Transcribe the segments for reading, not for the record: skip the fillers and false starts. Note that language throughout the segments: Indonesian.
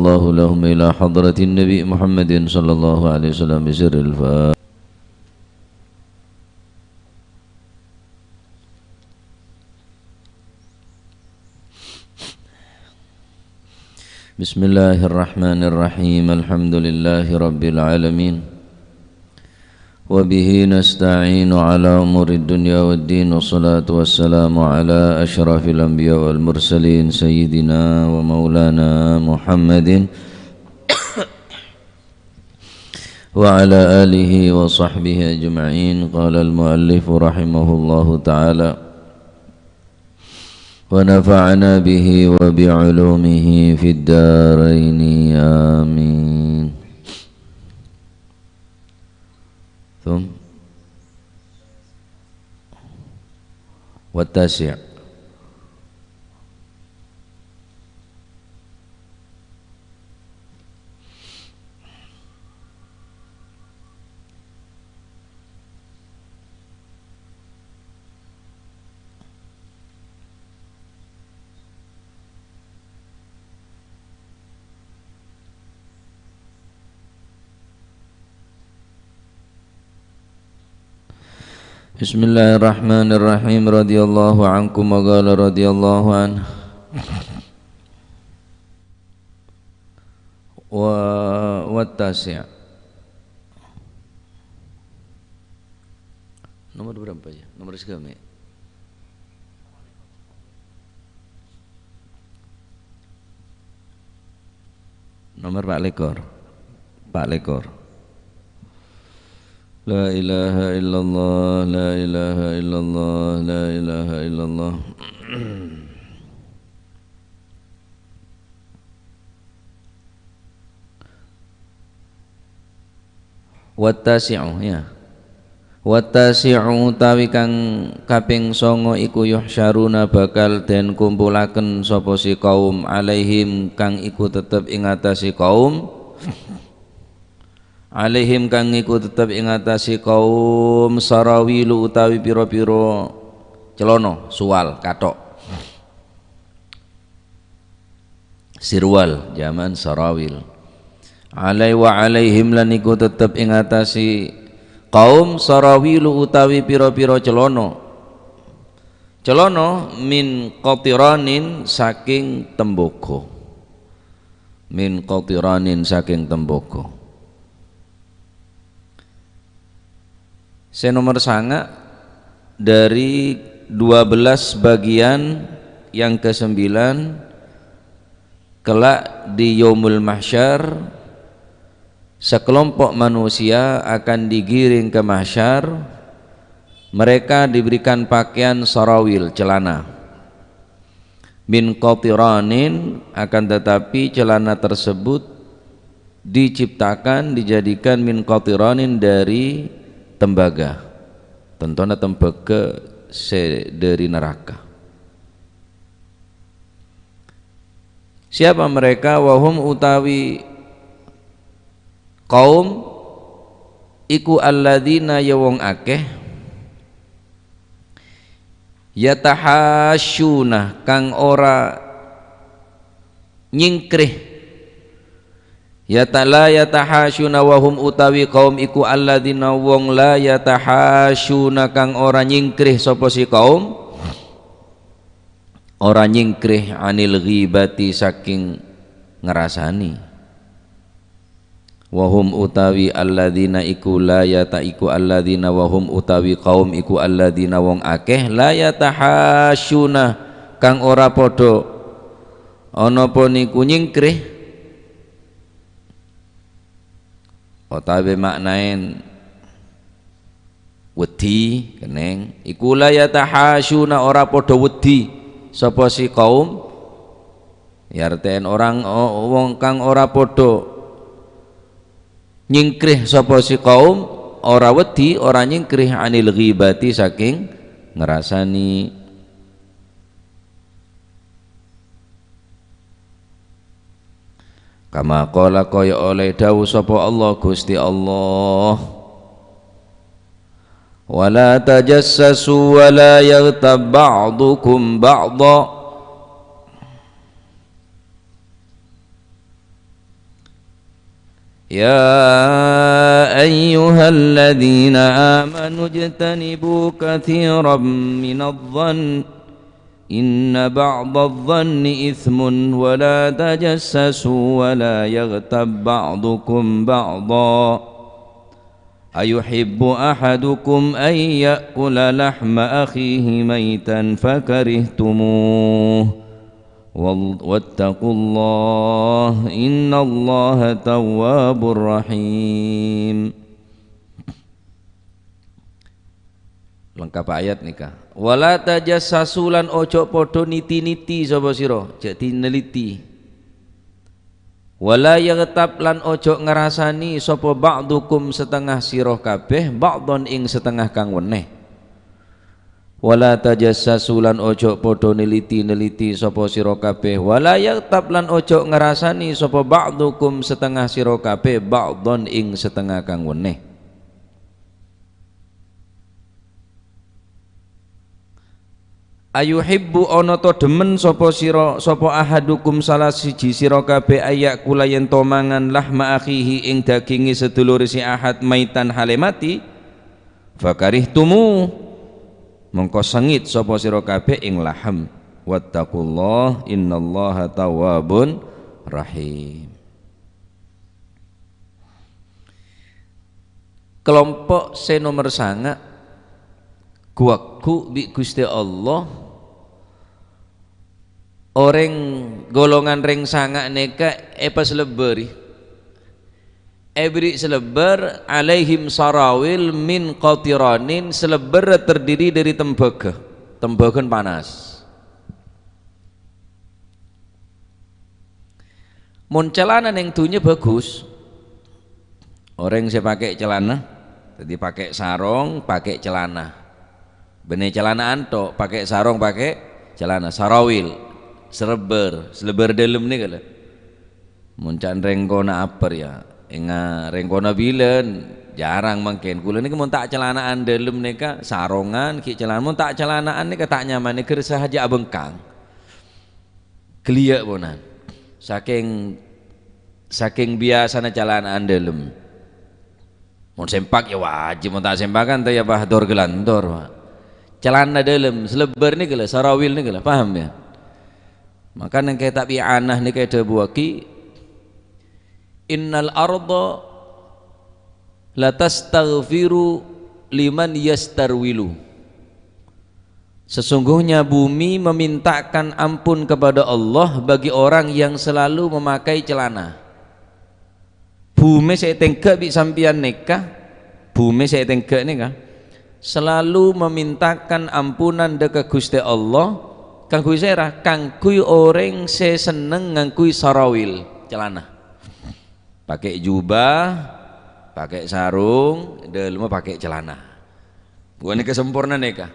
الله لهم إلى حضرة النبي محمد صلى الله عليه وسلم بسر الفاتحة. بسم الله الرحمن الرحيم. الحمد لله رب العالمين وبه نستعين على أمور الدنيا والدين والصلاة والسلام على أشرف الأنبياء والمرسلين سيدنا ومولانا محمد وعلى آله وصحبه أجمعين. قال المؤلف رحمه الله تعالى ونفعنا به وبعلومه في الدارين آمين. ثم والتاسع Bismillahirrahmanirrahim. Radhiyallahu ankum wa qala radhiyallahu anhu wa tasi'. Nomor berapa ya? Nomor segala. Nomor Pak Lekor. Pak Lekor. La ilaha illallah, la ilaha illallah, la ilaha illallah. Wattasi'u ya. Wattasi'u utawi kang kaping 9 iku yuhsyaruna bakal den kumpulaken sapa si kaum alaihim kang iku tetep ing atase kaum alaihim kang iku tetep ing atase kaum sarawilu utawi pira-pira celana suwal kathok sirwal jaman sarawil alai wa alaihim lan iku tetep ing atase kaum sarawilu utawi pira-pira celana min qatiranin saking tembaga min qatiranin saking tembaga. Nomor sanga dari 12 bagian yang ke-9 kelak di yaumul mahsyar sekelompok manusia akan digiring ke mahsyar. Mereka diberikan pakaian sarawil celana min qatiranin, akan tetapi celana tersebut diciptakan dijadikan min qatiranin dari tembaga, tentunya tembaga dari neraka. Siapa mereka? Wahum utawi kaum iku alladzina ya wong akeh yatahasyuna kang ora nyingkrih la yatahasyuna wahum utawi kaum iku alladzina wong la yatahasyuna kang ora nyingkrih sapa si kaum ora nyingkrih anil ghibati saking ngrasani. Wahum utawi alladzina iku la yataiku alladzina wahum utawi kaum iku alladzina wong akeh la yatahasyuna kang ora padha ana apa niku nyingkrih utawi maknain wedi keneng iku la yatahasyuna ora padha wedi sapa si kaum ya arten orang wong kang ora padha nyingkrih sapa si kaum ora wedi ora nyingkrih anil ghibati saking ngrasani. Kama qala kaya oleh dawuh sapa Allah Gusti Allah wala tajassasu wala yaghtab ba'dukum ba'dha يا أيها الذين آمنوا اجتنبوا كثيرا من الظن إن بعض الظن إثم ولا تجسسوا ولا يغتب بعضكم بعضا أيحب أحدكم أن يأكل لحم أخيه ميتا فكرهتموه واتقوا الله إن الله تواب رحيم. Lengkap ayat nikah. Wala tajassasulan ojo podo niti-niti sapa sira, jadi neliti. Wala yaghtab lan ojo ngrasani sapa ba'dukum setengah sira kabeh ba'don ing setengah kang weneh. Wala tajassasulan ojo podo neliti-neliti sapa sira kabeh. Wala yaghtab lan ojo ngrasani sapa ba'dukum setengah sira kabeh ba'don ing setengah kang weneh. Ayuhibbu ana to demen sapa sira sapa ahadukum salah siji sira kabeh ayak kula yen to mangan lahma akhihi ing daginge sedulur si ahad maitan hale mati fakarihtumu mongko sengit sapa sira kabeh ing laham wattaqullah innallaha tawwabun rahim. Kelompok se nomor sanga guaku bi Gusti Allah orang golongan ring sanga neka pas leberi ebri seleber alaihim sarawil min qatiranin seleber terdiri dari tembaga tembagan panas mun celana yang dunya bagus orang saya pakai celana jadi pakai sarung pakai celana bener celana anto pakai sarung pakai celana sarawil seleber dalam nih kalau muncan rengkona apa ya enga rengkona bilen jarang mungkin kula niki mun tak celanaan dalam nih ka sarongan ki celana mun tak celanaan nih tak nyaman nih kersa aja abengkang geliak bonan saking biasanya celanaan dalam mun sempak ya wajib mun tak sempakan teh ya bahdor gelandor celana dalam seleber nih kalau sarawil nih kalau paham ya. Maka yang kayak tak bi'anah ni kayak buaki innal arda la tastaghfiru liman yastarwilu sesungguhnya bumi memintakan ampun kepada Allah bagi orang yang selalu memakai celana. Bumi saya tengke bi sampian nikah bumi saya tengke nikah selalu memintakan ampunan dekat Gusti Allah kang kui serah kang kui orang se seneng ngangkui sarawil celana pakai jubah pakai sarung dalam pakai celana bukan kesempurna neka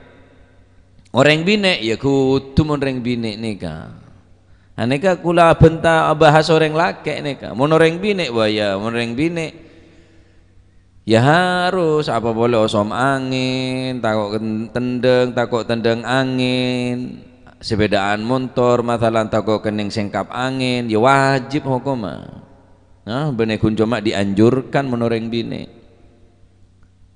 orang bine ya kudu mon orang bine neka aneka kula benta bahas orang laki neka mon orang bine waya mon orang bine ya harus apa boleh osom angin takut tendeng angin sepedaan motor masalah takut kening sengkap angin ya wajib hukum nah bener kun cuma dianjurkan menoreng bine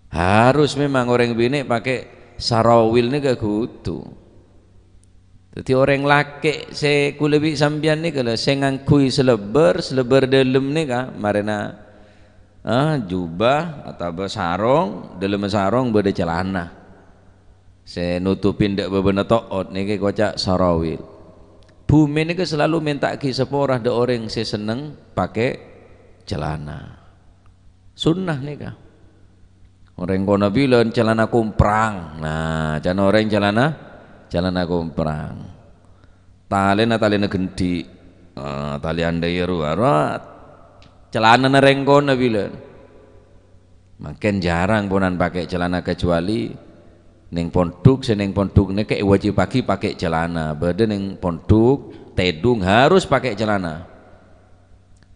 harus memang orang bine pakai sarawil nih gak kudu jadi orang laki se kulebi sambian nih kalau se ngangkui seleber dalam nih kah marina jubah atau sarong dalam sarong beda celana saya nutupin dek beberapa toot nih kayak kocak sarawil bumi ini selalu minta ki seporah de orang saya seneng pakai celana sunnah nih kah orang kono bilang celana kumprang nah jangan orang celana kumprang talena genti tali anda ya ruarat celana nereng kono bilang makin jarang ponan pakai celana kecuali neng ponduk seneng ponduk nek wajib pakai celana badan neng ponduk tedung harus pakai celana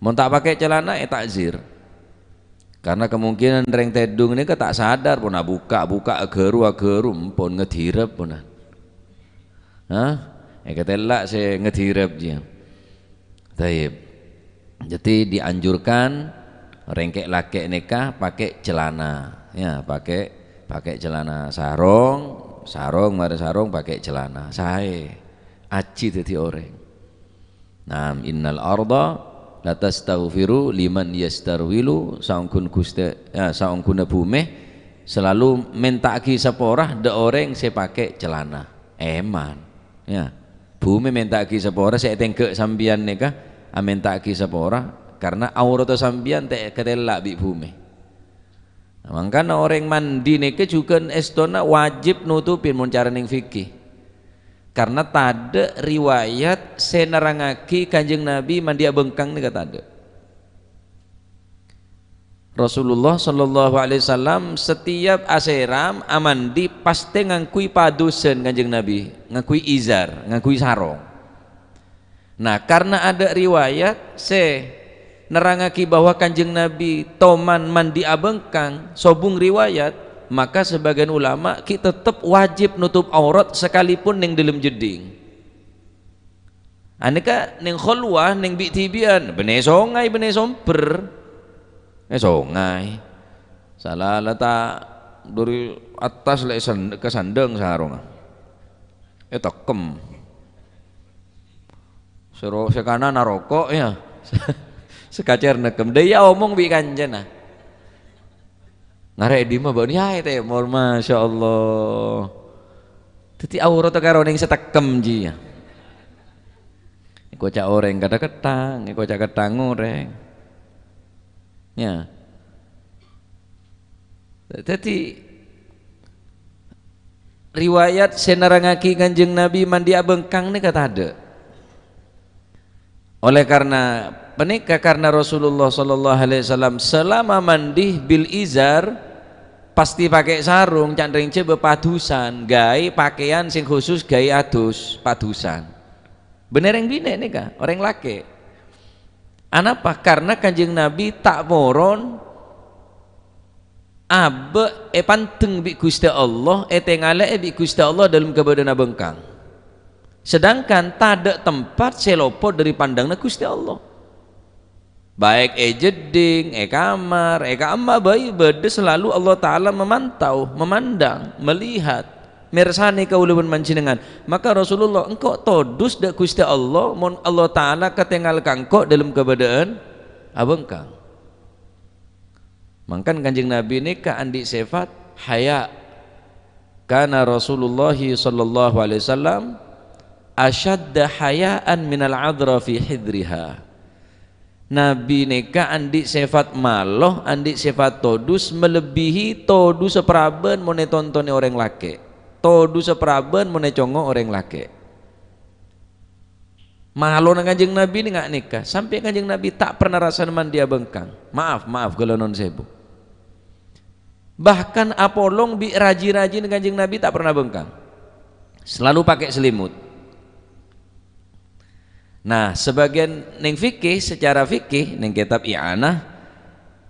mau tak pakai celana takzir karena kemungkinan reng tedung ini tak sadar pun buka ageru pun ngedirep pun ketelak saya ngedirep dia taib jadi dianjurkan rengkek laki nikah pakai celana, ya pakai celana sarung mari sarung pakai celana. Sae aji dadi orang. Nam innal arda la tastaghfiru liman yastarwilu saungkun guste ya saungkun bumi selalu mentaki seporah de orang saya pakai celana. Eman ya. Bumi mentaki seporah saya tengke sambian nikah mentaki seporah karena aurat sambian tak ketelak bi bumi. Nah, makanya orang mandi nikah juga estona wajib nutupin muncara ning fikih. Karena tade riwayat senerangaki Kanjeng Nabi mandi bengkang nih kata ada. Rasulullah sallallahu alaihi wasallam setiap aseram amandi pasti ngakui padusen Kanjeng Nabi, ngakui izar, ngakui sarong. Nah, karena ada riwayat nerangaki bahwa Kanjeng Nabi toman mandi abengkang sobung riwayat, maka sebagian ulama kita tetap wajib nutup aurat sekalipun ning dalam jeding. Aneka ning khulwah ning bitibian bene songai bene somper. Songai salah lata dari atas lek ke sandeng sarung tekem suruh sekana narokok ya sekacer nekem dia omong bi kanjena ngarek di mah bani hai teh mor masyaallah teti aurat karo ning setekem ji ya iku cak oreng kada ketang iku cak ketang oreng ya. Jadi riwayat senerangaki Kanjeng Nabi mandi abengkang ini kata ada. Oleh karena penikah karena Rasulullah sallallahu alaihi wasallam selama mandi bil izar pasti pakai sarung candring ce bepadusan gai pakaian sing khusus gai adus padusan. Bener yang bine nih kah orang laki. Anapa? Karena Kanjeng Nabi tak moron abe panteng bi Gusti Allah tengale bi Gusti Allah dalam kebadan bengkang. Sedangkan tak tempat selopo dari pandangna Gusti Allah. Baik jeding, kamar, amma bayi bede selalu Allah Ta'ala memantau, memandang, melihat mirsani kaulun mancinengan. Maka Rasulullah engkau todus dak Gusti Allah mon Allah Ta'ala ketinggal kangko dalam keadaan abengkang. Mangkan Kanjeng Nabi ini ka andi sifat haya. Kana Rasulullah sallallahu alaihi wasallam asyadda hayaan minal adra fi hidriha. Nabi neka andi sifat maloh, andi sifat todus melebihi todus seperaben mone tontone orang laki. Todu seperaben mone congo orang laki. Malo nang Kanjeng Nabi ini nggak nikah sampai Kanjeng Nabi tak pernah rasa mandi bengkang. Maaf kalau non sebu. Bahkan apolong bi raji-raji nang Kanjeng Nabi tak pernah bengkang. Selalu pakai selimut. Nah, sebagian neng fikih secara fikih neng kitab i'anah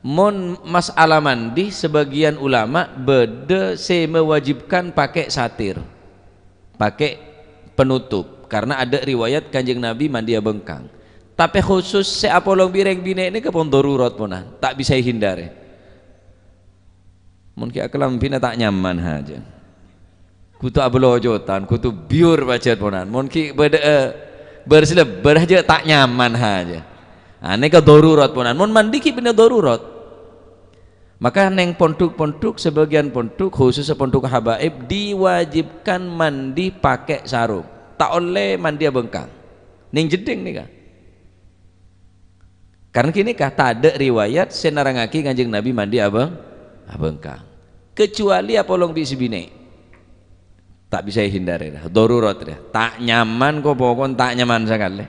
mon masalah mandi sebagian ulama bede se mewajibkan pakai satir pakai penutup karena ada riwayat Kanjeng Nabi mandi bengkang tapi khusus se apolong bireng bine ini kepon darurat ponan tak bisa hindari mungkin akalam bina tak nyaman aja kutu abelojotan kutu biur bacet ponan mungkin bede bersilap beraja tak nyaman aja. Ane ke darurat ponan mun mandi ki bina darurat. Maka neng pondok-pondok sebagian pondok khusus pondok habaib diwajibkan mandi pakai sarung. Tak oleh mandi bengkang. Ning jeding nih kah? Karena kini kah tak ada riwayat senarangaki Kanjeng Nabi mandi bengkang. Kecuali apolong bisi bine. Tak bisa hindari dah, darurat dah. Tak nyaman kok pokok tak nyaman sekali.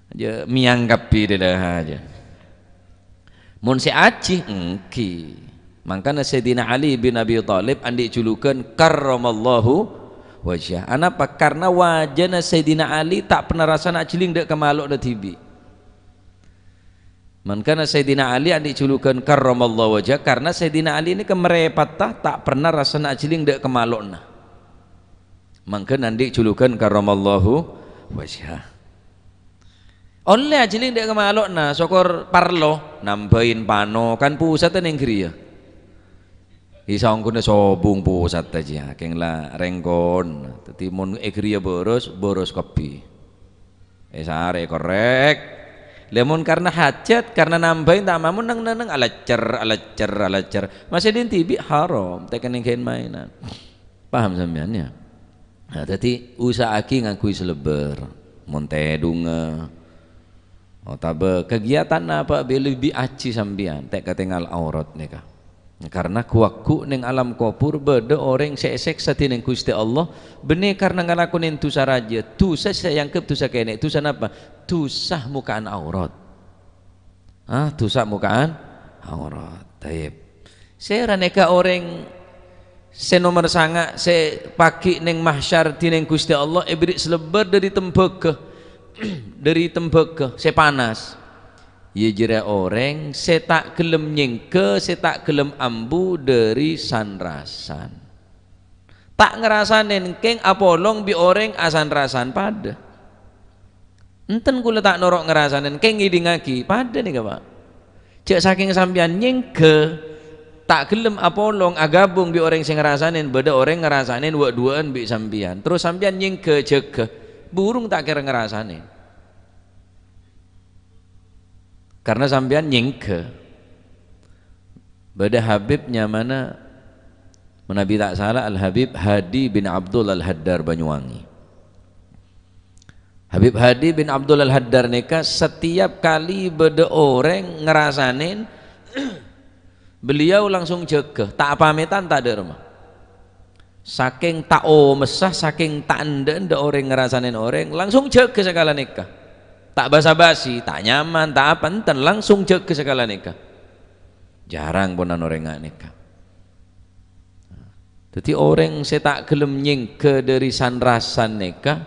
Aja mianggapi dah aja. Mun si acih engki. Makanya Sayyidina Ali bin Abi Thalib andi julukan karramallahu wajah. Anapa? Karena wajahna Sayyidina Ali tak pernah rasa nak ciling dek kemaluk dah tibi. Makanya Sayyidina Ali andi julukan karramallahu wajah karena Sayyidina Ali ini kemerepatah tak pernah rasa nak ciling dek kemalukna. Makanya andi julukan karramallahu wajah. oleh ajiling dek kemalok na sokor parlo nambahin pano kan pusat ning griya isong kuna sobung pusat aja keng la rengkon dadi mun griya boros kopi sare korek lemon karena hajat karena nambahin tak mamun neng alacer masih dintibi haram tekan yang mainan paham sampeannya. Nah jadi usahakan ngakui seleber monte dunga tabe kegiatan apa lebih aci sampean tek ketinggal aurat nikah karena kuaku neng alam kubur beda orang sesek satin neng Gusti Allah benih karena ngalakunin tusa raja tusa sayangkep tusa kene tusa apa tusa mukaan aurat tusa mukaan aurat taib saya raneka orang se nomor sanga se pagi neng mahsyar di neng Gusti Allah ibrik selebar dari tembeke se panas ya jira orang se tak gelem nyengke se tak gelem ambu dari sanrasan tak ngerasanin keng apolong bi orang asan rasan pada enten kula tak norok ngerasanin keng ngidingaki pada nih Pak cek saking sampean nyengke tak gelem apolong agabung bi orang sing ngerasanin beda orang ngerasanin wak duaan bi sampean terus sampean nyengke jege burung tak kira ngerasanin karena sampean nyengke beda Habibnya mana Nabi tak salah Al Habib Hadi bin Abdul Al Haddar Banyuwangi. Habib Hadi bin Abdul Al Haddar nikah setiap kali beda orang ngerasanin beliau langsung jegeh tak pamitan tak ada rumah saking tak mesah saking tak ende orang ngerasanin orang langsung jegeh sekala nikah tak basa-basi, tak nyaman, tak apa enten langsung jegeh sekala nikah jarang pun orang nggak nikah jadi orang saya tak gelem nyengke dari sanrasan nikah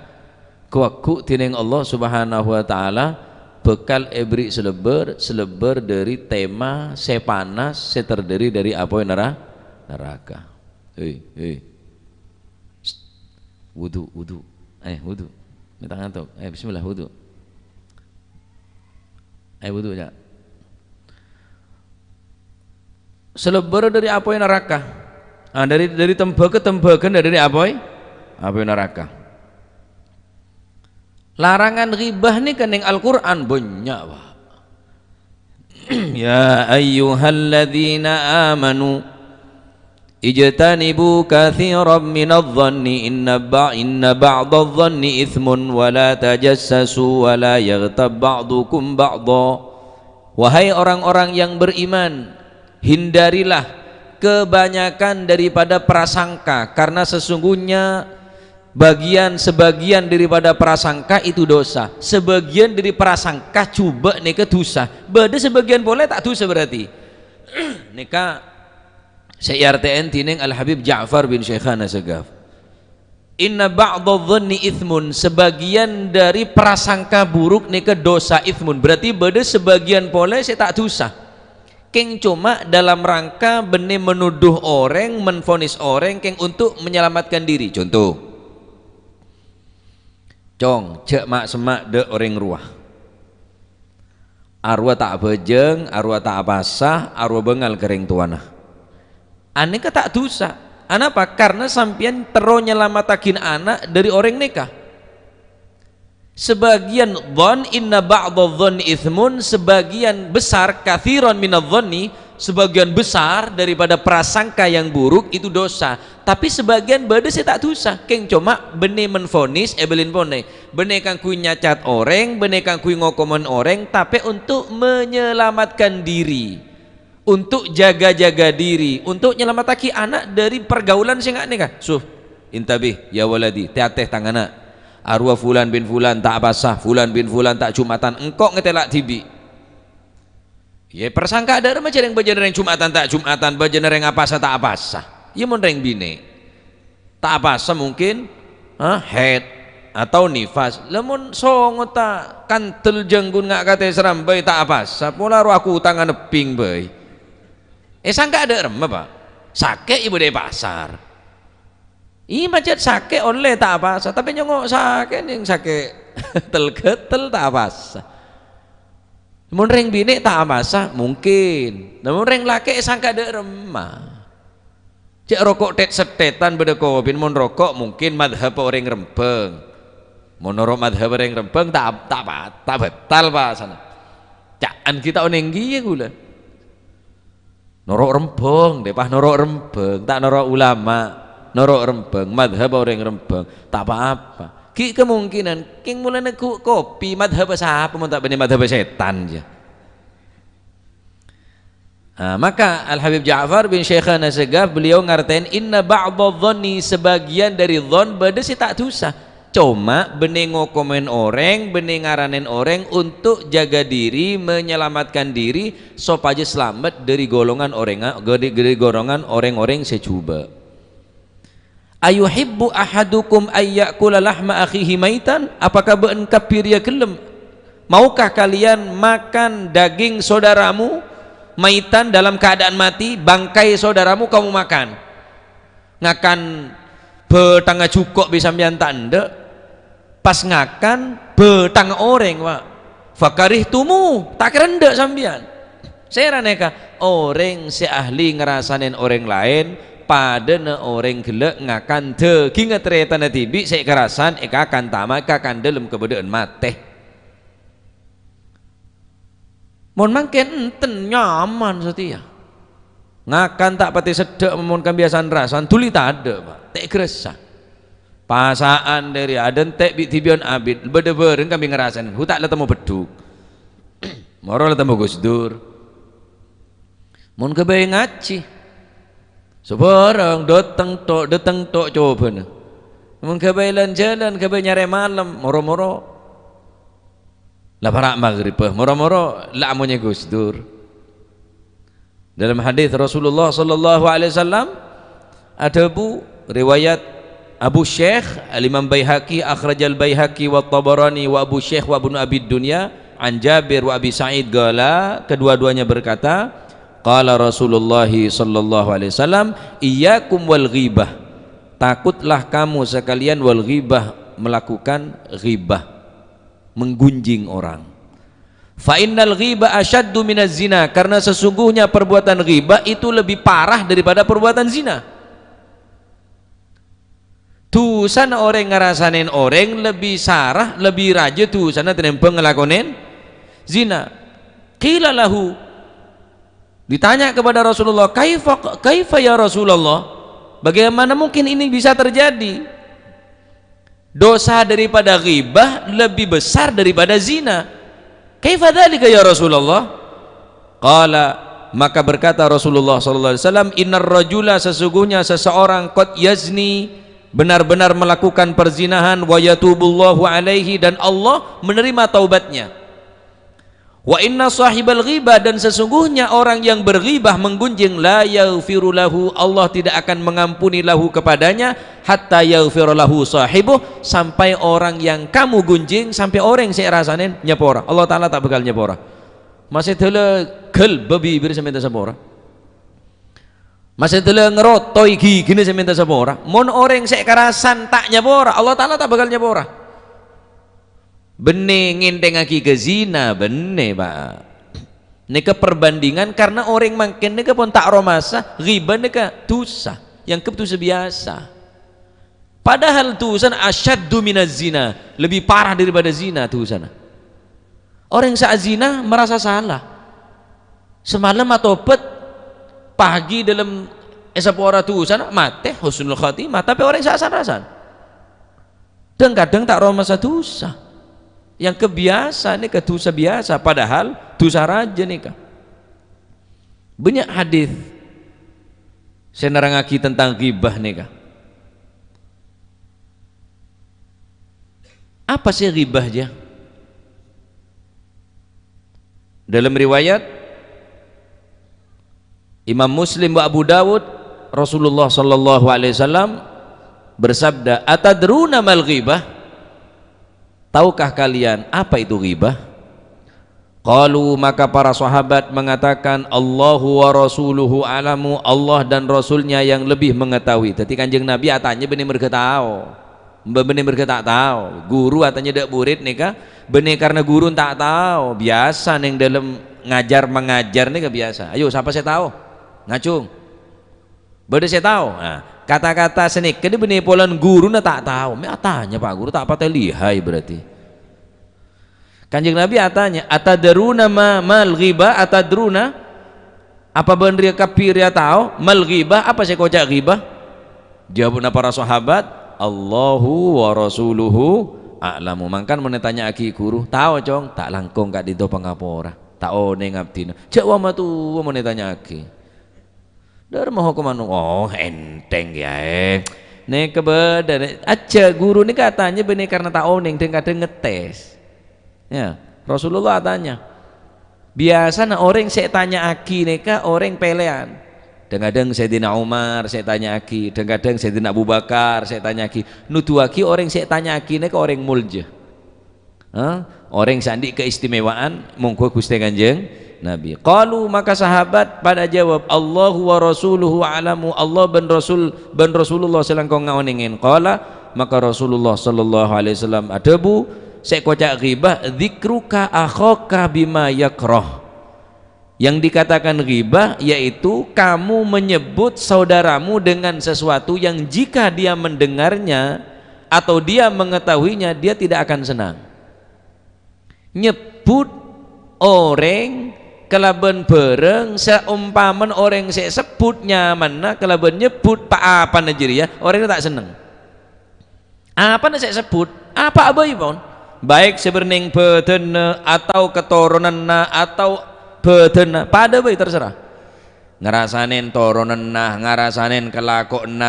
kuaku tineng Allah subhanahu wa ta'ala bekal ebri seleber dari tema saya panas saya terdiri dari apa neraka wudu wudu minta ngantuk bismillah wudu wudu ya seleber dari apa neraka dari tembakan dari apa neraka larangan ghibah nih kan yang Al-Quran banyak Pak ya ayyuhalladzina amanu ijtanibu katsiran minadh-dhanni inna ba'dadh-dhanni ithmun wa la tajassasu wa la yaghtab ba'dukum ba'dha wahai orang-orang yang beriman hindarilah kebanyakan daripada prasangka karena sesungguhnya sebagian daripada prasangka itu dosa sebagian dari prasangka coba nika dosa beda sebagian boleh tak dosa berarti nika CRTN tineng Al Habib Ja'far bin Syekhana Segaf inna ba'dadh-dhanni ithmun sebagian dari prasangka buruk nika dosa ithmun berarti beda sebagian boleh saya tak dosa keng cuma dalam rangka benih menuduh orang menfonis orang keng untuk menyelamatkan diri contoh cong cek mak semak de orang ruah arwah tak bejeng arwah tak basah arwah bengal kering tuanah aneh ke tak dosa apa karena sampian tero nyelamatakin anak dari orang nikah sebagian dhon inna ba'dadh-dhanni ithmun sebagian besar katsiran minadh-dhanni sebagian besar daripada prasangka yang buruk itu dosa tapi sebagian beda saya tak dosa keng cuma benih menfonis ebelin pone benih kang kui nyacat orang benih kang kui ngokomen orang tapi untuk menyelamatkan diri untuk jaga-jaga diri untuk nyelamataki anak dari pergaulan sing ngak nikah intabih ya waladi teh tangana arwah fulan bin fulan tak basah fulan bin fulan tak jumatan engkok ngetelak tibi ya persangka ada macam yang bajener yang jumatan tak jumatan bajener yang apasa tak apasa ya mun reng bine tak apasa mungkin head atau nifas lamun songo tak kantel jenggun ngak kate serambai tak apasa pola ru aku tangan neping bay sangka ada remah Pak sake ibu dari pasar iya macet sake oleh tak apasa tapi nyongok sake yang sake tel-ketel tak apasa mun reng bini tak amasa mungkin, namun reng laki sangka dek remah. Cek rokok tet setetan beda kopi, mun rokok mungkin madhab orang rempeng, mun rokok madhab orang rempeng tak betal pak sana. Caan kita onenggi ya gula. Norok rempeng, depah norok rempeng, tak norok ulama, norok rempeng, madhab orang rempeng, tak apa-apa. Ki kemungkinan, king mulai neku kopi madhab siapa, mun tak benih madhab setan je. Maka Al-Habib Ja'far bin Syekhana Segaf beliau ngartain inna ba'dadh-dhanni sebagian dari dhon bade si tak dosa. Cuma benih ngokomen orang, benih ngaranin orang untuk jaga diri, menyelamatkan diri supaya selamat dari golongan orang-orang secuba. Ayuhibbu ahadukum ayyakula lahma akhihi maitan? Apakah beengkap piria kelem? Maukah kalian makan daging saudaramu maitan dalam keadaan mati, bangkai saudaramu kamu makan? Ngakan betanga cukok bisa mianta anda pas ngakan betanga orang pak fakarih tumu tak kerendek sambian saya raneka orang si ahli ngerasain orang lain pada ne orang gelek ngakan daging ngetereta tibi saya kerasan akan tamak akan dalam kebedaan mate mon mangken enten nyaman setia ngakan tak pati sedek mohon kebiasaan rasan tuli tak ada pak tak geresa pasaan dari aden tek tibion abid bede-bede kami ngerasain hutak letemu beduk moro letemu Gus Dur mohon kebayang ngaji sebarang dateng tok coba nah mohon kebayang jalan kebayang nyare malam moro-moro lah parak maghrib moro-moro lah amunya Gus Dur. Dalam hadis Rasulullah sallallahu alaihi wasallam ada riwayat Abu Syekh Al-Imam Baihaqi akhrajal Baihaqi wa Tabarani wa Abu Syekh wa Ibnu Abi Dunya an Jabir wa Abi Sa'id qala kedua-duanya berkata qala Rasulullah sallallahu alaihi wasallam iyyakum wal ghibah takutlah kamu sekalian wal ghibah melakukan ghibah menggunjing orang. Fa innal ghibah asyaddu minaz zina karena sesungguhnya perbuatan ghibah itu lebih parah daripada perbuatan zina. Tusana orang ngerasain orang lebih sarah lebih raja tusana tenempeng ngelakonin zina. Qila lahu ditanya kepada Rasulullah kaifa ya Rasulullah bagaimana mungkin ini bisa terjadi dosa daripada ghibah lebih besar daripada zina. Kaifa dzalika ya Rasulullah? Qala maka berkata Rasulullah sallallahu alaihi wasallam innar rajula sesungguhnya seseorang qad yazni benar-benar melakukan perzinahan wa yatubullahu alaihi dan Allah menerima taubatnya. Wa inna sahibal ghibah dan sesungguhnya orang yang berghibah menggunjing la yaghfiru lahu Allah tidak akan mengampuni lahu kepadanya hatta yaghfir lahu sahibuh sampai orang yang kamu gunjing sampai orang saya rasain nyepora Allah Ta'ala tak bakal nyepora masih tele gel babi bir saya minta sepora masih tele ngerotoi gini saya minta sepora mon orang saya kerasan tak nyepora Allah Ta'ala tak bakal nyepora benih ngintengaki ke zina benih pak neka perbandingan karena orang makin neka pun tak romasa ghibah neka dosa yang kebetulan biasa padahal dosa asyaddu minaz zina lebih parah daripada zina dosa orang yang saat zina merasa salah semalam atau pagi dalam esapora dosa mate husnul khatimah tapi orang yang saat rasan dan kadang tak romasa dosa yang kebiasa ini ke dosa biasa padahal dosa raja nih kak banyak hadis saya nerangaki tentang ghibah nih kak apa sih ghibah aja dalam riwayat Imam Muslim wa Abu Dawud Rasulullah sallallahu alaihi wasallam bersabda atadruna mal ghibah tahukah kalian apa itu ghibah? Qalu maka para sahabat mengatakan Allahu wa rasuluhu alamu Allah dan rasulnya yang lebih mengetahui. Jadi kanjeng Nabi atanya benih mergetau benih mereka tak tahu guru atanya dak murid nika benih karena guru tak tahu biasa neng dalam ngajar mengajar nih biasa. Ayo siapa saya tahu ngacung beda saya tahu. Nah, kata-kata senik kini benih polan guru na tak tahu me atanya pak guru tak apa lihai berarti. Kanjeng Nabi atanya atadruna mal ghibah atadruna apa bener kapir ya tahu mal ghibah apa saya kocak ghibah. Jawabna para sahabat Allahu wa rasuluhu a'lamu. Mangkan mau tanya aki guru tahu cong tak langkung kak dito pangapora tak one ngabdina jawab mah tuh mau tanya aki dar mau hukuman oh enteng ya nih kebeda aja guru nih katanya bener karena tak oneng dan kadang ngetes ya Rasulullah tanya biasa na orang saya tanya aki neka orang pelean kadang-kadang Sayyidina Umar saya tanya aki kadang-kadang Sayyidina Abu Bakar saya tanya aki nudu aki orang saya tanya aki neka orang mulja orang sandi keistimewaan mongko Gusti Kanjeng Nabi. Qalu maka sahabat pada jawab Allahu wa rasuluhu a'lamu. Allah ben Rasulullah selangkong ngaoningin. Qala maka Rasulullah sallallahu alaihi wasallam adabu saya kocak ghibah dzikruka akhaka bima yakrah. Yang dikatakan ghibah yaitu kamu menyebut saudaramu dengan sesuatu yang jika dia mendengarnya atau dia mengetahuinya dia tidak akan senang. Nyebut orang kelaban bereng seumpaman orang saya sebut nyaman kelaban nyebut pak apa najiri ya orang tak seneng apa saya sebut apa abai pun baik seberning beden atau keturunan atau beden pada baik terserah ngerasanin turunan ngerasanin kelakon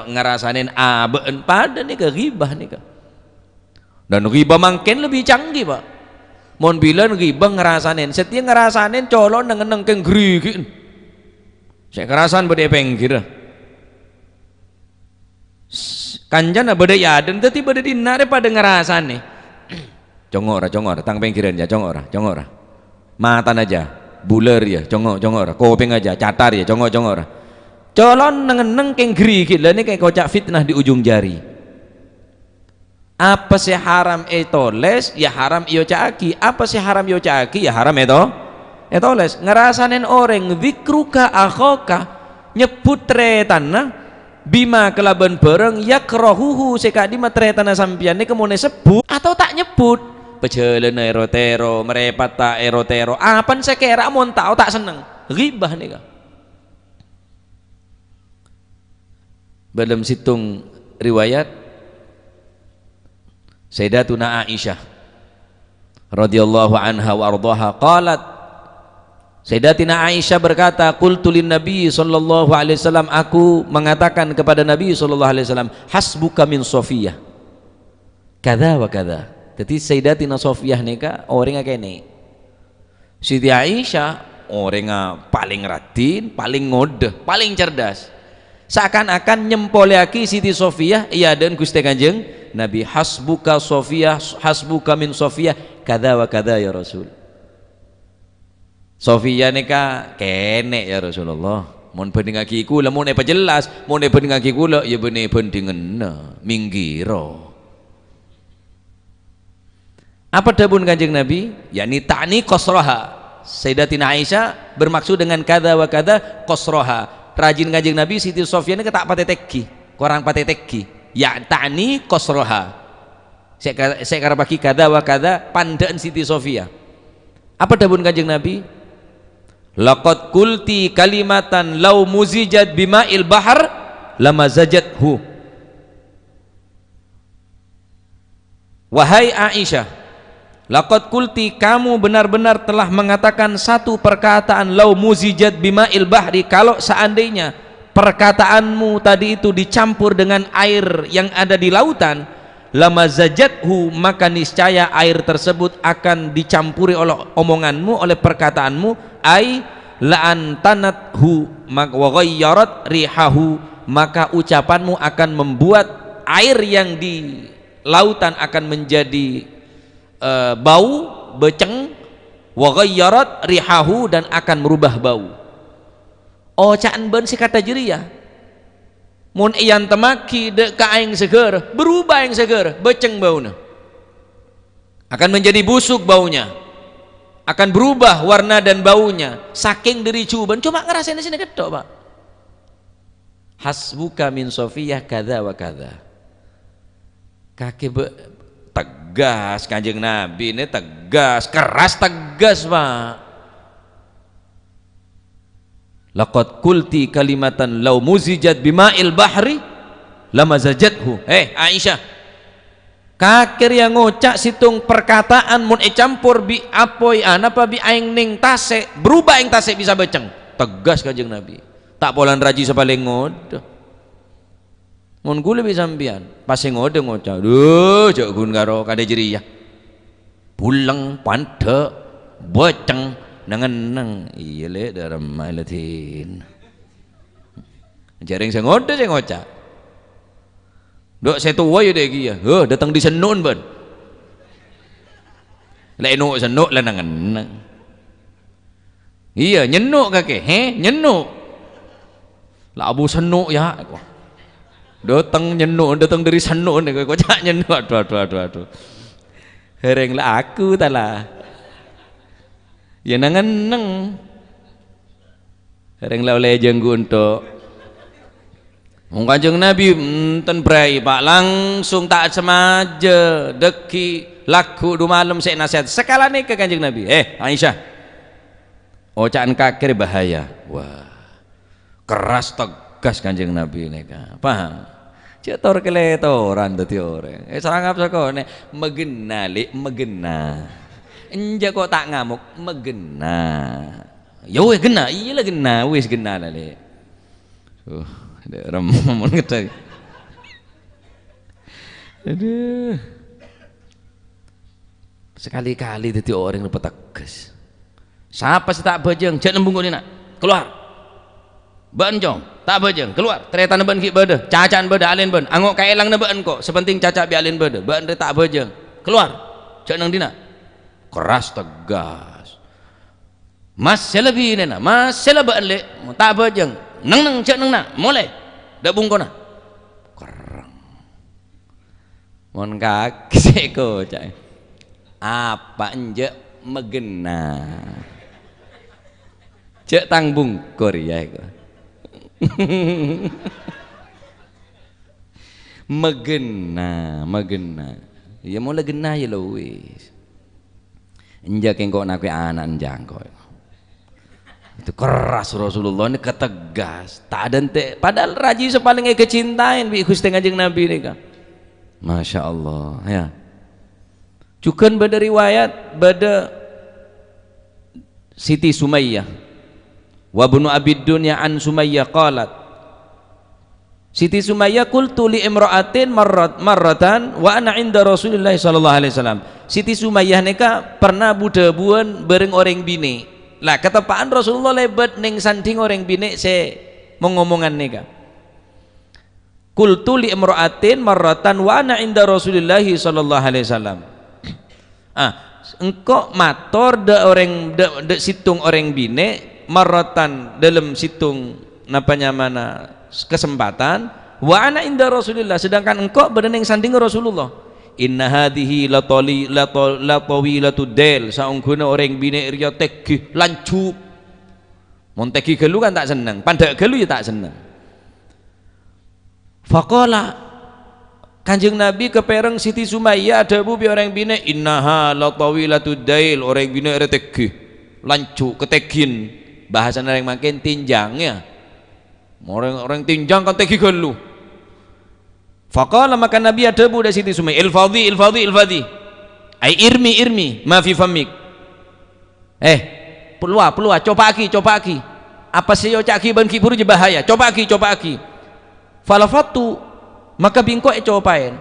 ngerasanin abeen pada nih ke ghibah nih ke dan ghibah makin lebih canggih pak mon bilang ghibah ngerasanin setiap ngerasanin colon neng keng gerikin saya ngerasan beda penggir kanjana beda yaden tapi beda dinare pada ngerasan nih congor tang pengkiran ya congor mata aja buler ya congor kopeng aja catar ya congor colon neng keng gerikin lah ini kayak kocak fitnah di ujung jari. Apa sih haram etoles ya haram iyo caki apa sih haram iyo caki ya haram etoles ngerasanin orang dzikruka akhoka nyebut retana bima kelaban bareng yakrohuhu sekadi matretana sampian ini kemune sebut atau tak nyebut pejelen erotero merepat tak erotero apan sekera mon tau tak seneng ghibah nih kak dalam situng riwayat Sayyidatuna Aisyah radhiyallahu anha wa ardhaha qalat Sayyidatina Aisyah berkata qultu lin Nabi sallallahu alaihi wasallam aku mengatakan kepada Nabi sallallahu alaihi wasallam hasbuka min Safiyah kada wa kada. Jadi Sayyidatina Safiyah nika orang kene Siti Aisyah orang paling rajin paling ngode paling cerdas seakan-akan nyempoleaki Siti Safiyah iya dan Gusti Kanjeng Nabi hasbuka Safiyah hasbuka min Safiyah kada wa kada ya Rasul. Safiyah nika kene ya Rasulullah mun bening aki kula mun apa jelas mun bening aki kula ya bening pendingenna minggiro. Apa dapun Kanjeng Nabi yakni ta'ni qasraha. Sayyidatina Aisyah bermaksud dengan kada wa kada qasraha. Rajin Kanjeng Nabi Siti Safiyah nika tak pateteki korang pateteki ya ta'ni qasraha saya karena bagi kada wa kada pandaan Siti Safiyah. Apa dapun Kanjeng Nabi laqad qulti kalimatan law muzijat bima'il bahar lamazajathu. Wahai Aisyah laqad qulti kamu benar-benar telah mengatakan satu perkataan law muzijat bima'il bahri kalau seandainya perkataanmu tadi itu dicampur dengan air yang ada di lautan lamazajathu maka niscaya air tersebut akan dicampuri oleh omonganmu oleh perkataanmu ai la'antanathu wa ghayyarat rihahu maka ucapanmu akan membuat air yang di lautan akan menjadi bau beceng wa ghayyarat rihahu dan akan merubah bau. Oh caan ben si kata jeria mun iyan temaki dek ka aing seger, berubah yang seger, beceng baunya, akan menjadi busuk baunya, akan berubah warna dan baunya saking diricuban. Coba ngerasain di sini ketok Pak. Hasbuka min Sofiyah kada wa kada. Kaki tegas Kanjeng Nabi ini, tegas, keras, tegas Pak. Laqad qulti kalimatan law muzijat bima'il bahri lamazajathu. Aisyah, kakir yang ngocak situng perkataan mun campur bi apoi anapa bi aing ning tase, berubah aing tase bisa beceng. Tegas Kanjeng Nabi. Tak polan raji sepaling ngode. Mun kula bisa sampean pas ngode ngocak. Duh, jek gun karo kada jeriyah. Pulang pandek beceng nangan iya le dalam malatin. Jaring saya ngode saya ngocak. Dok saya tua ya dek ya. Datang di senun ban. Lah enuk senuk lah nangan. Iya nyenuk kakek, nyenuk. Lah abu senuk ya. Datang nyenuk, datang dari senuk nih kocak nyenuk. Aduh. Hereng lah aku tala. Ya nangan neng. Hereng lah oleh jenggu untuk. Kanjeng Nabi enten brai Pak langsung tak semaja deki laku du malam saya nasihat sekalane ke Kanjeng Nabi. Aisyah, ocakan kakir bahaya. Wah, keras tegas Kanjeng Nabi ini kan. Paham? Cetor keletoran dadi orang. Serangap sakone megenali megena. Enja kok tak ngamuk megena. Ya wis gena, iya lah gena, wis gena lah le. Remon kita. Aduh. Sekali-kali dadi orang yang tegas. Siapa sih tak bajeng, cek nembung kau nak keluar. Banjong, tak bajeng, keluar. Ternyata nemban ki bade, cacaan bade alin ben. Angok kae elang nemban kok, sepenting cacak bi alin bade. Ban tak bajeng. Keluar. Cek nang dina. Keras tegas. Mas selebih nena, mas selebih le, tak bajeng. Neng cek neng nak, mulai. Dak bungkona kerang mon kaki seko cak apa enje megena cek tang bungkur ya iku megena ya mulai gena ya lo wis enje kengko nak anak njangko itu keras Rasulullah ini ketegas tak ada ente padahal raji sepaling kecintain bi Gusti Kanjeng Nabi ini kan Masya Allah ya juga pada riwayat pada Siti Sumayyah wa bunu Abid Dunya an Sumayyah qalat Siti Sumayyah qultu li imra'atin marratan wa ana inda Rasulillah sallallahu alaihi wasallam. Siti Sumayyah nika pernah budebuan bareng orang bini. Lah ketepaan Rasulullah lebat ning sanding orang bini se mengomongan nika. Qultu li imra'atin marratan wa ana inda Rasulillah sallallahu alaihi wasallam. Engkau mator de orang de situng orang bini marratan dalam situng napanya mana kesempatan wa ana inda Rasulillah sedangkan engkau berada ning sanding Rasulullah. Inna hadhihi latawilatud del saungkuna orang bini ria tegi lancu mon tegi gelu kan tak seneng pandak gelu ya tak seneng faqala Kanjeng Nabi kepereng Siti Sumayyah ada bubi orang bini innaha latawilatud del orang bini ria tegi lancu ketegin bahasan orang makin tinjang ya orang tinjang kan tegi gelu. Faqala maka Nabi ada budak Siti Sumayyah ilfadhi ai irmi ma fi famik pelua coba aki apa sih yo caki ban kiburu je bahaya coba aki falafatu maka bingkok copain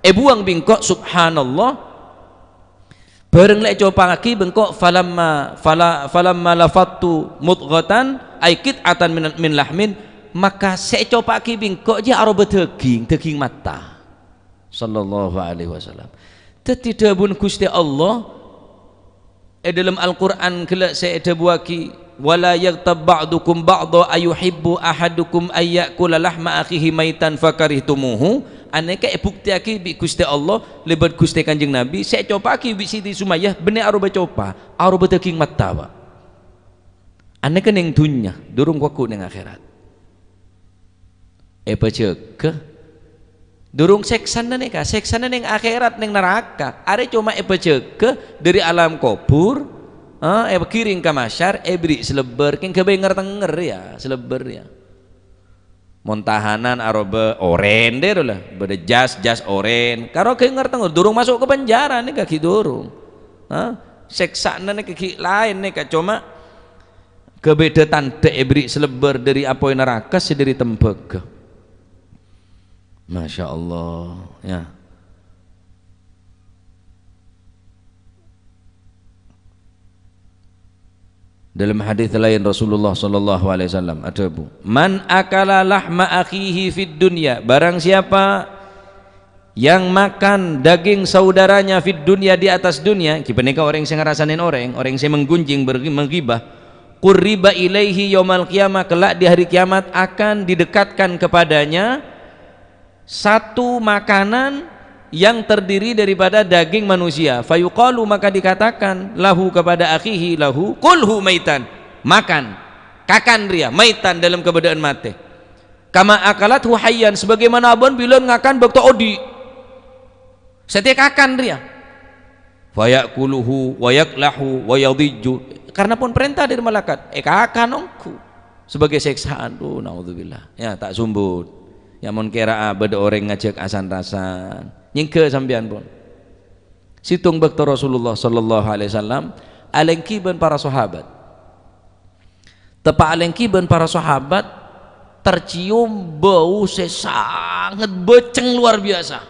buang bingkok subhanallah bareng lek coba aki bengkok falamma lafatu mudghatan ai qit'atan min lahmin maka saya coba kibing kok dia aroba daging mata sallallahu alaihi wasallam tidak pun Gusti Allah dalam Al-Quran kelak saya ada buaki wala yaghtab ba'dukum ba'dha ayuhibbu ahadukum ayyakula lahma akhihi maitan fakarihtumuhu. Aneka bukti aki bi Gusti Allah lebat Gusti Kanjeng Nabi saya coba aki bi Siti Sumayyah bener aroba coba aroba teking mata ba aneka ning dunya durung waku ning akhirat peceke durung seksana nih seksana ning akhirat ning neraka are cuma peceke dari alam kubur kiring ke masyar beri seleber king kebenger tenger ya seleber ya montahanan aroba oren deh lah beda jas oren karo kenger tenger durung masuk ke penjara nih kaki durung seksana nih kaki lain nih cuma kebedetan teh beri seleber dari apoi neraka si dari tembek Masya Allah ya. Dalam hadis lain Rasulullah sallallahu alaihi wasallam ada bu man akala lahma akhihi fid dunya barang siapa yang makan daging saudaranya fid dunya di atas dunia kipenika orang yang ngerasain orang yang menggunjing menggibah qurriba ilaihi yaumal qiyamah kelak di hari kiamat akan didekatkan kepadanya satu makanan yang terdiri daripada daging manusia fayuqalu maka dikatakan lahu kepada akhihi lahu kulhu maitan makan kakan ria maitan dalam keadaan mati kama akalathu hayyan sebagaimana abon bilang ngakan bakto odi setiap kakan ria fayakuluhu wayaklahu wayadiju karena pun perintah dari malaikat kakan ongku sebagai seksaan naudzubillah ya tak sumbut ya mun kira beda orang ngajak asan-rasan nyingke sampean pun situng bakta Rasulullah sallallahu alaihi wasallam alengkiban para sahabat tepa alengkiban para sahabat tercium bau sangat beceng luar biasa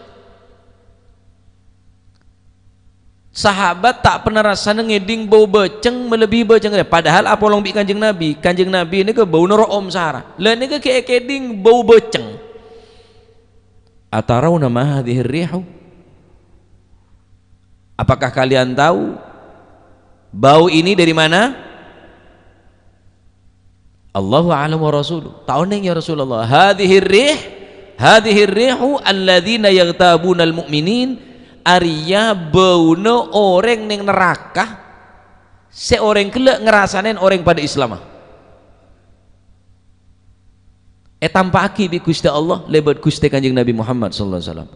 sahabat tak pernah rasa ngeding bau beceng melebihi beceng padahal apa long bi kanjeng Nabi ini ke bau nero om Sarah lah ini ke keding bau beceng atarawna ma hadhihi rihu apakah kalian tahu bau ini dari mana Allahu a'lam wa rasuluh tahu neng ya Rasulullah hadhihi rihu alladzina yaghtabuna almu'minin arya bauna orang neng neraka seorang kelak ngerasain orang pada Islam tanpa aki bi Gusti Allah lebat Gusti Kanjeng Nabi Muhammad sallallahu alaihi wasallam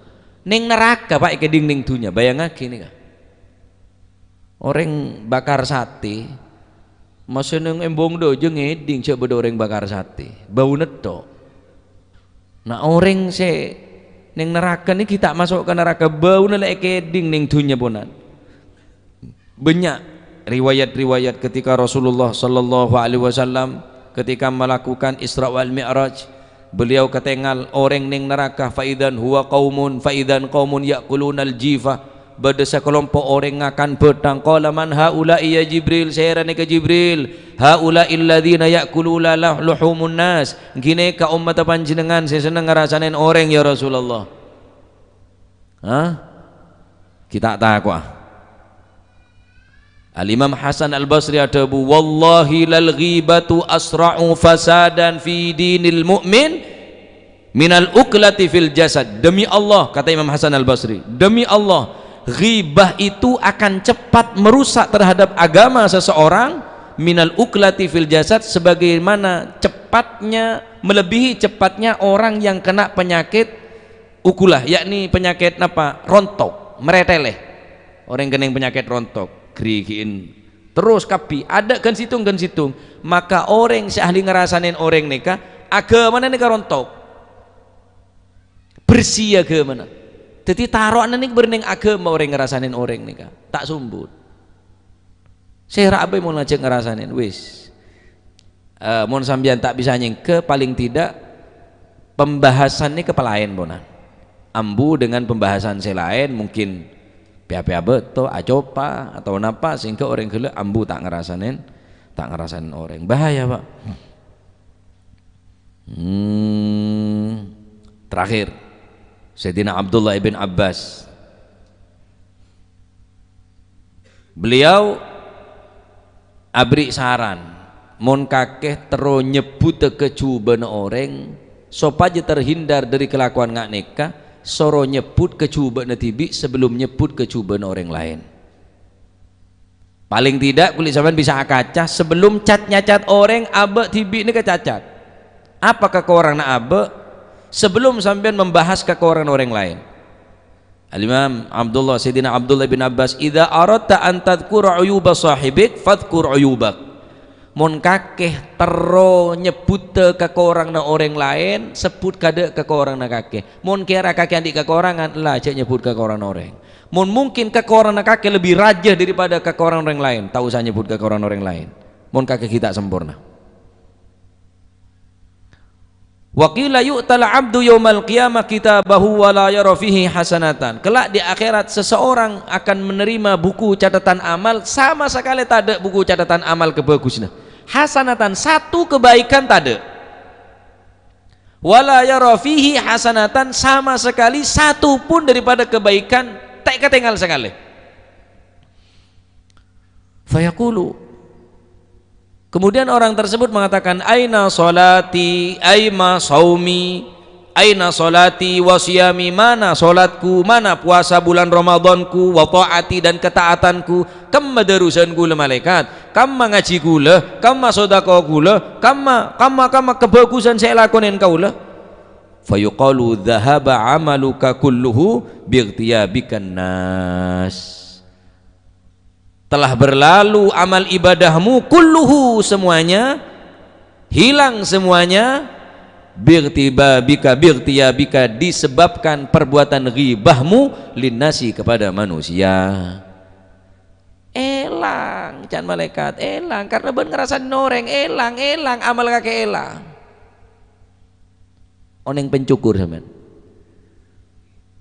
ning neraka pak ke ding ning dunya bayangake nih orang bakar sate masih neng embong dojo ngeding coba orang bakar sate bau neto nah orang se neng neraka nih kita masuk ke neraka bau nele keding ning dunya bonan banyak riwayat-riwayat ketika Rasulullah sallallahu alaihi wasallam ketika melakukan Isra wal Mi'raj beliau ketengal orang ning neraka faidan qaumun yakulunal jifa bada sekelompok orang akan pedang qala man haula ya Jibril sairane ke Jibril haula illadzina yakuluna luhumun nas gine ka umat panjenengan saya seneng ngerasain orang ya Rasulullah kita takwa Al-Imam Hasan Al-Basri adabu wallahi lal ghibatu asra'u fasadan fi dinil mu'min minal uklati fil jasad demi Allah kata Imam Hasan Al-Basri demi Allah ghibah itu akan cepat merusak terhadap agama seseorang minal uklati fil jasad sebagaimana cepatnya melebihi cepatnya orang yang kena penyakit ukulah yakni penyakit apa rontok mereteleh orang yang kena penyakit rontok gerigiin terus kapi ada kan situng maka orang seahli ngerasain orang nikah agama nikah rontok bersih agama jadi taruhan nih berning agama orang ngerasain orang nikah tak sumbut saya rabai mau ngajak ngerasain wis mau sambian tak bisa nyengke paling tidak pembahasannya kepelain bonan ambu dengan pembahasan selain mungkin pia-pia beto acopa atau napa sehingga orang gila ambu tak ngerasain orang bahaya pak terakhir Sayyidina Abdullah ibn Abbas beliau abri saran mon kakeh tero nyebut kecuban orang supaya terhindar dari kelakuan ngak nikah, soro nyebut kecuban tibi sebelum nyebut kecuban orang lain. Paling tidak kulit sampean bisa akaca sebelum cat orang abe tibi ini kecacat. Apakah ke orang nak abe sebelum sampean membahas ke orang lain. Al-Imam Abdullah Sayyidina Abdullah bin Abbas, "Idza aradta an tadhkura uyuba sahibik fadhkur uyubak." Mon kakeh tero nyebut ke orang na orang lain, sebut kade ke orang na kakeh. Mon kira kakeh adik ke orangan lah cek nyebut ke orang orang. Mon mungkin ke orang na kakeh lebih raja daripada ke orang lain, tak usah nyebut ke orang lain. Mon kakeh kita sempurna. Wa qila yu'tal 'abdu yaumal qiyamah kitabahu wa la yara fihi hasanatan. Kelak di akhirat seseorang akan menerima buku catatan amal sama sekali tak ada buku catatan amal kebagusnya. Hasanatan, satu kebaikan tak ada. Wa la yara fihi hasanatan, sama sekali satu pun daripada kebaikan tak ketinggal sekali. Fayaqulu, kemudian orang tersebut mengatakan, aina solati, aima saumi, aina solati wa siyami, mana solatku, mana puasa bulan Ramadanku, wa ta'ati dan ketaatanku, kamma darusan gula malaikat, kamma ngaji gula, kamma sodako gula, kamma kebagusan saya lakonin kaulah. Fayuqalu dhahaba amaluka kulluhu bightiyabikan nas. Telah berlalu amal ibadahmu kulluhu, semuanya hilang semuanya, birtiyabika disebabkan perbuatan ghibahmu linnasi kepada manusia. Elang can malaikat, elang karena ben ngerasain noreng, elang amal kakek elang. Oneng pencukur sampean,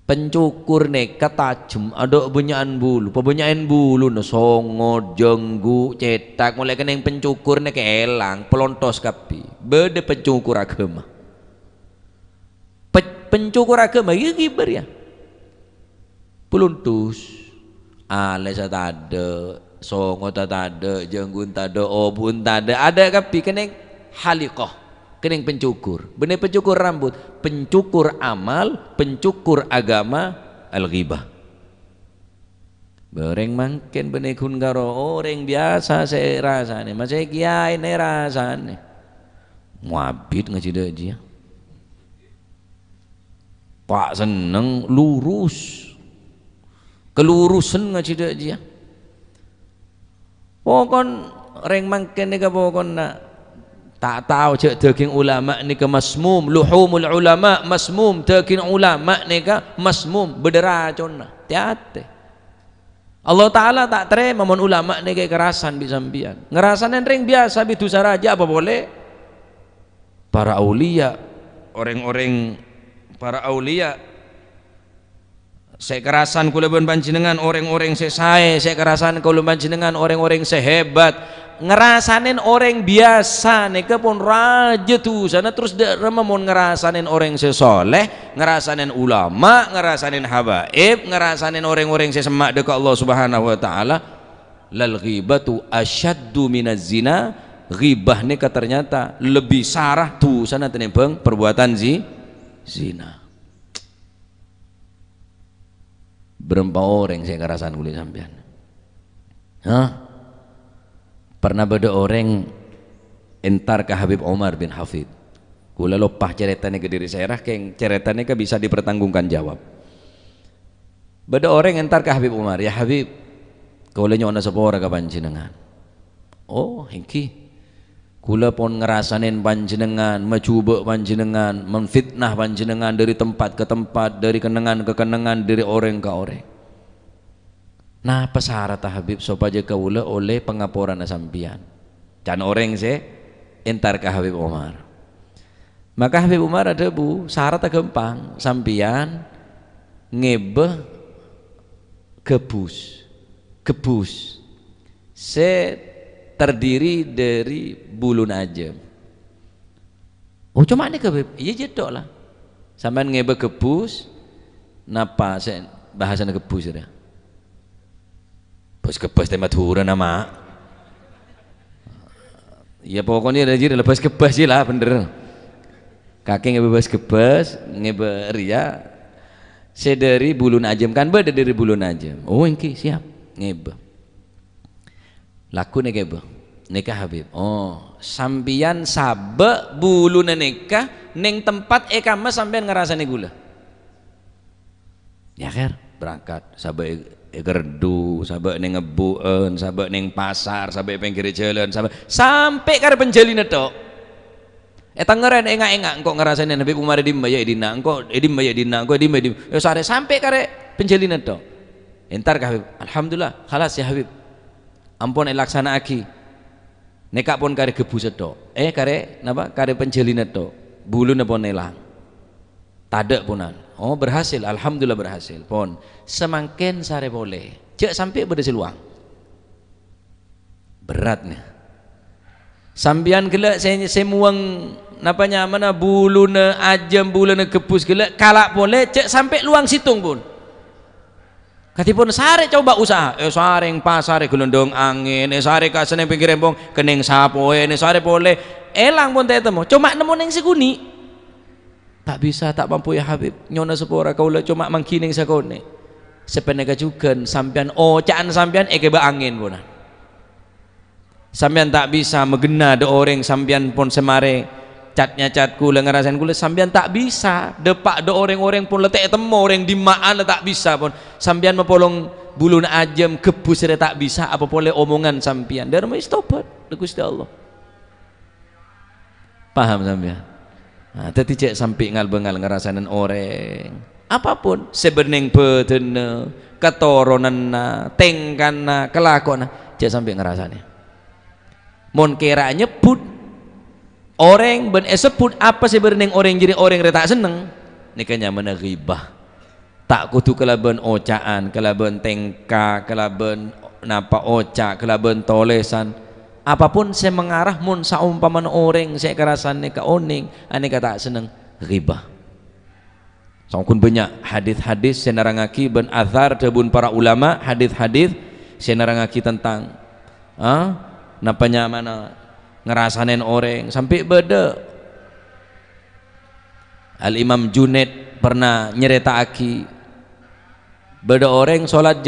pencukur nekat tajam ada benyaan bulu, pebenyaan bulu no songo jenggu cetak mulai kena yang pencukur nek elang pelontos kapi bede pencukur agama. Pencukur agama iya gibar ya peluntus alas tak ada, songo tak ada, jenggun tak ada, obun tak ada kapi kena halikoh, kena pencukur, bener pencukur rambut, pencukur amal, pencukur agama, al-ghibah. Bereng mangken bener kun karo orang biasa saya rasane, masih kiai ne rasane, muabid ngaji deji ya. Pak seneng lurus, kelurusan ngaji deji ya. Pokon reng mangken ni pokon nak tak tahu cek daging ulama ni ke masmum, luhumul ulama masmum, daging ulama ni ke masmum berderacun hati-hati. Allah Ta'ala tak terima mon ulama ni ke kerasan bisambian ngerasanin ring biasa bitu saraja apa boleh. Para aulia, orang-orang para aulia saya kerasan kula ben panjenengan orang-orang saya kerasan kula panjenengan orang-orang sehebat ngerasanin orang biasa neka pun raja tuh sana terus rememon ngerasanin orang sesoleh, ngerasanin ulama, ngerasanin habaib, ngerasanin orang-orang sesemak dekat Allah Subhanahu wa taala. Lal ghibatu asyaddu minaz zina, ghibah neka ternyata lebih sarah tuh sana tenembang perbuatan zina. Berapa orang saya ngerasain kulit sampean? Hah? Pernah beda orang entar ke Habib Omar bin Hafid. Kula lopah ceritanya ke diri saya, keng ceritanya ke bisa dipertanggungkan jawab. Beda orang entar ke Habib Omar, ya Habib, kula nyona sepora ke panjenengan. Oh, hengki. Kula pun ngerasanin panjenengan, mencoba panjenengan, menfitnah panjenengan dari tempat ke tempat, dari kenangan ke kenangan, dari orang ke orang. Nah pesara Habib supaya kaula oleh pengaporan sampian can orang se entar ke Habib Umar. Maka Habib Umar ada bu syarat gampang sampian ngebeh gebus se terdiri dari bulu najam. Oh cuma ini Habib iya jedok lah sampean ngebeh gebus napa se bahasanya gebus ya. Bos kebos tema turun nama Ya pokoknya dari lepas kebas lah bener. Kaki ngebebas kebas, ngeberia sedari bulu najem kan beda dari bulu najem. Oh engki siap ngebe. Laku ngebe. Nikah Habib. Oh, sambian sabe bulu nikah neng tempat ekama sampean ngerasani gula. Ya kan berangkat sabe gerdu, sabe neng ngebueun, sabe neng pasar, sabe pinggir jalan, sampai kare penjalin tok. Eta ngeren engak-engak engko ngrasani Habib Umar di mbaya dina, engko di mbaya dina, engko di mbaya. Ya sare sampai kare penjalin tok. Entar ka Habib. Alhamdulillah, khalas ya Habib. Ampun laksana aki. Nekak pun kare gebu sedok. Kare napa? Kare penjalin tok. Bulune pun nelang. Tadek punan. Oh berhasil, alhamdulillah berhasil. Pon semangken sare boleh. Cek sampai beda luang. Beratnya. Sambian gelak saya muang napanya mana bulune ajem bulune kepus gelak kalak boleh cek sampai luang situng pun. Katipun sare coba usaha. Sare yang pasar gelondong angin, sare kasane pinggir rembong kening sapo, sare boleh. Elang pun temu. Cuma nemu neng seguni. Tak bisa, tak mampu ya Habib. Nyona sepora kaula cuma mangkining sakone. Sepenega juga sampean ocaan sampean keba angin pun. Sampean tak bisa megena de orang sampean pun semare catnya cat kula ngerasain kula sampean tak bisa depak de orang-orang pun letek temu orang di maan tak bisa pun sampean mepolong bulun ajem kebus tak bisa apa boleh omongan sampean dari mah istopat Gusti Allah. Paham sampean? Nah, tadi cek sampai ngal-bengal ngerasain orang apapun sebeneng betene ketoronanna tengkanna kelakona cek sampai ngerasain mon kira nyebut orang ben sebut apa sebeneng orang jadi orang retak seneng nikahnya mana ghibah tak kudu kelaban ocaan kelaban tengka kelaban napa oca kelaban tolesan apapun saya mengarah mun saumpaman orang saya kerasan neka oning aneka tak seneng ghibah. Sangkun banyak hadis-hadis saya narangaki ben azhar debun para ulama hadis-hadis saya narangaki tentang napanya mana ngerasanin orang sampai beda. Al Imam Junaid pernah nyeritaaki beda orang solat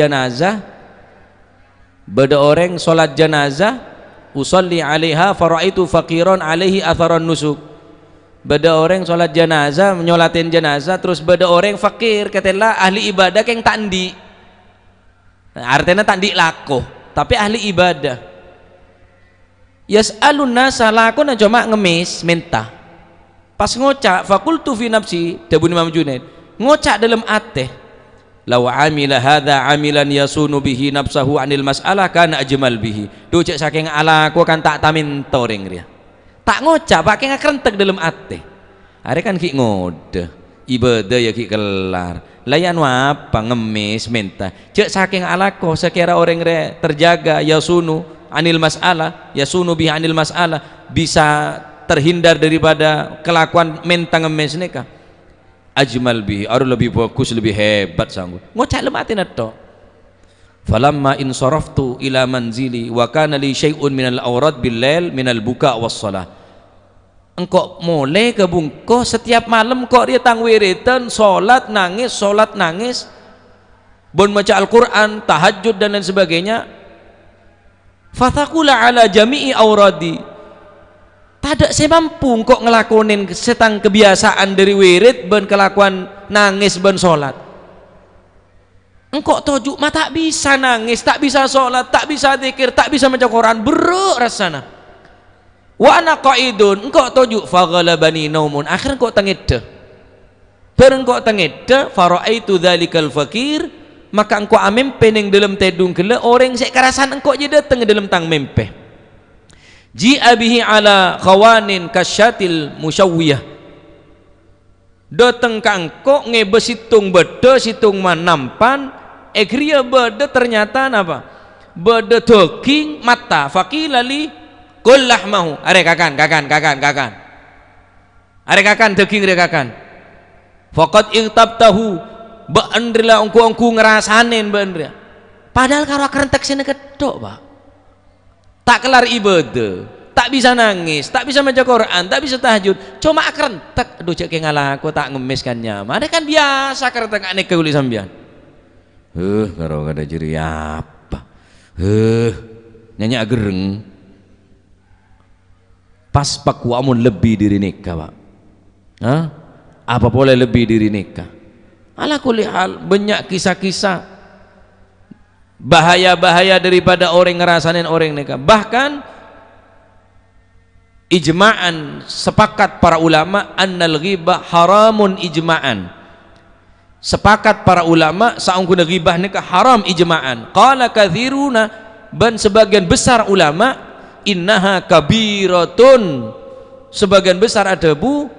jenazah usalli alaiha faraitu faqiran alaihi atharan nusuk. Beda orang sholat jenazah menyolatin jenazah terus beda orang fakir katela ahli ibadah yang tandi. Artinya tandi laku tapi ahli ibadah. Yas'alun nasa lakon cuma ngemis minta. Pas ngocak fakultu fi nafsi dabun Imam Junaid ngocak dalam ateh law amila hadza amilan yasunu bihi nafsahu anil mas'alah kana ajmal bihi. Duh cek saking ala aku kan tak tamin toring dia. Tak ngocak pakai ngakrentek dalam ate. Are kan ki ngode. Ibadah ya ki kelar. Layan apa ngemis minta. Cek saking ala ko sekira orang re terjaga yasunu anil mas'alah, yasunu bihi anil mas'alah bisa terhindar daripada kelakuan minta ngemis nikah. Ajmal bihi aru lebih bagus lebih hebat sanggup ngocak lematin atau falamma insaraftu ila manzili wa kana li syai'un minal awrad bil lail minal buka was salah engkau mulai kebungko setiap malam kok dia tangwiritan salat nangis bon baca Al-Qur'an tahajud dan lain sebagainya fathaqula ala jami'i awradi tak saya mampu kok ngelakonin setang kebiasaan dari wirid ben kelakuan nangis ben sholat engkau tojuk mah tak bisa nangis tak bisa sholat tak bisa zikir tak bisa baca Quran beruk rasana wa ana qaidun engkau tojuk faghalabani naumun akhir engkau tengedde bareng engkau tengedde faraitu dzalikal fakir maka engkau amempe ning dalam tedung gele orang sek karasan engkau je dateng dalam tang mempe ji'a bihi ala khawanin kasyatil musyawiyah dateng kangko ngebe situng beda situng manampan egria beda ternyata apa beda daging mata faqilali kullah mau are kakan are kakan daging re kakan faqad irtabtahu beendrila ongku ngerasanin beendrila padahal karo kerentek sini kedok Pak tak kelar ibadah tak bisa nangis, tak bisa baca Quran, tak bisa tahajud, cuma kerentek, aduh cek ngalah aku tak ngemis kan nyaman, ada kan biasa kerentek aneh kuli sambian, karo kada jeri apa, nyanyi gereng, pas pakwamun lebih diri nikah pak, apa boleh lebih diri nikah, ala kuli hal banyak kisah-kisah bahaya-bahaya daripada orang ngerasain orang nikah. Bahkan ijma'an sepakat para ulama annal ghibah haramun ijma'an, sepakat para ulama saungkuna ghibah nikah haram ijma'an. Qala katsiruna, ban sebagian besar ulama, innaha kabiratun, sebagian besar ada bu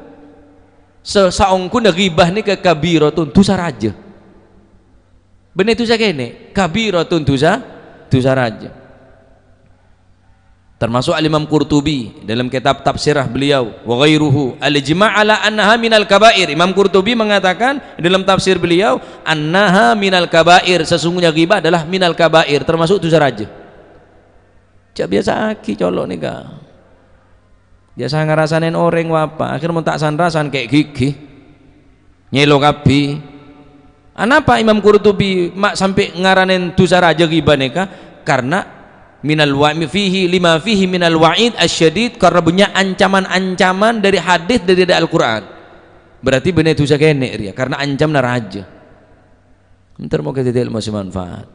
saungkuna ghibah nikah kabiratun, dosa raja. Benar itu saya kene kabiratun, dosa raja. Termasuk Al-Imam Qurtubi dalam kitab tafsirah beliau wa ghairuhu al-ijma' ala annaha minal kabair. Imam Qurtubi mengatakan dalam tafsir beliau annaha minal kabair, sesungguhnya ghibah adalah minal kabair, termasuk dosa raja. Cak biasa aki colok nih kak, biasa ngerasain orang wapa akhir mau tak sanrasan kayak gigi nyelo kabi. Anapa Imam Qurtubi mak sampai ngaranin dosa raja ghibah nikah? Karena minal wa'id fihi lima fihi minal wa'id asyadid, karena punya ancaman-ancaman dari hadis dari Al-Qur'an. Berarti benar dosa kene ya, karena ancam raja. Bentar mau kita ilmu manfaat.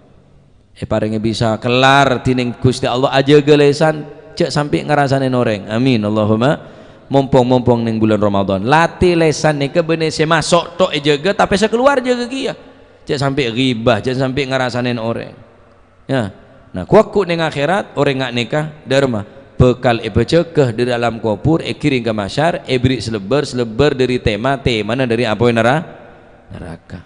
Paringnya bisa kelar tining Gusti Allah aja gelesan cek sampai ngerasain orang. Amin Allahumma. Mumpung ning bulan Ramadan latih lesan nih kebene masuk tok jaga tapi sekeluar jaga kia cek sampai ghibah, cek sampai ngerasain orang ya. Nah kuaku ning akhirat orang ngak nikah dharma bekal cegah dari alam kubur kiring ke masyar beri selebar dari tema dari apa neraka.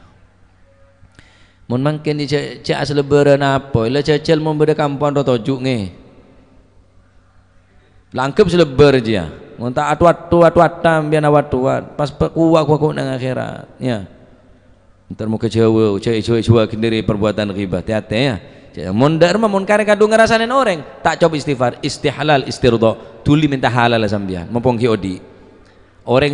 Mun mangken cek selebaran apa ila cecel mau beda kampung atau tojuk nge langkep selebar aja ngontak atu-atu biar awat-awat pas kuak nang akhirat ya. Ntar mau kecewa cewa kendiri perbuatan ghibah hati-hati ya. Mun dharma mun kare kadung ngerasain orang tak coba istighfar istihlal istirda tuli minta halal sambian mumpung ki odi orang